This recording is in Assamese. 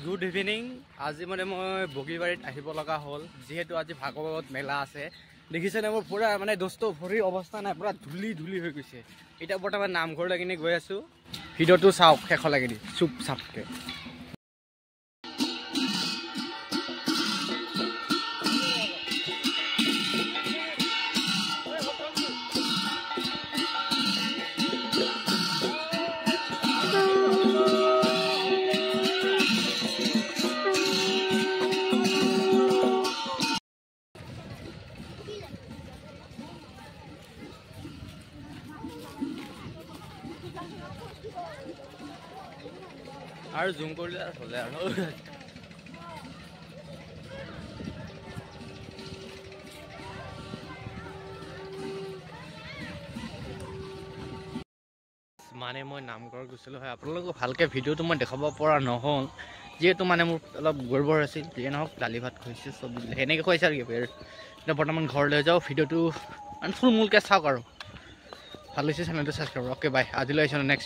Good evening. আজি মানে মই বগীবাৰীত আহিব লগা হ'ল, যিহেতু আজি ভাগৱত মেলা আছে। দেখিছেনে মোৰ পুৰা মানে দোস্ত ভৰিৰ অৱস্থা নাই, পুৰা ধূলি ধূলি হৈ গৈছে। এতিয়া বৰ্তমান নামঘৰলৈ কিনে গৈ আছোঁ। ভিডিঅ'টো চাওক শেষলৈকে দি চুপ চাপকৈ। আৰু জুম কৰিলে আৰু হ'লে আৰু মানে মই নামঘৰ গৈছিলোঁ হয়, আপোনালোকক ভালকৈ ভিডিঅ'টো মই দেখাব পৰা নহ'ল, যিহেতু মানে মোৰ অলপ গৰ্বৰ আছিল। যিয়ে নহওক দালি ভাত খুৱাইছে, চব সেনেকৈ খুৱাইছে আৰু এতিয়া বৰ্তমান ঘৰলৈ যাওঁ। ভিডিঅ'টো মানে থুলমূলকৈ চাওক আৰু ভাল হৈছে চেনেলটো ছাবস্ক্ৰাইব। অ'কে বাই, আজিলৈ আহিছোঁ নেক্সট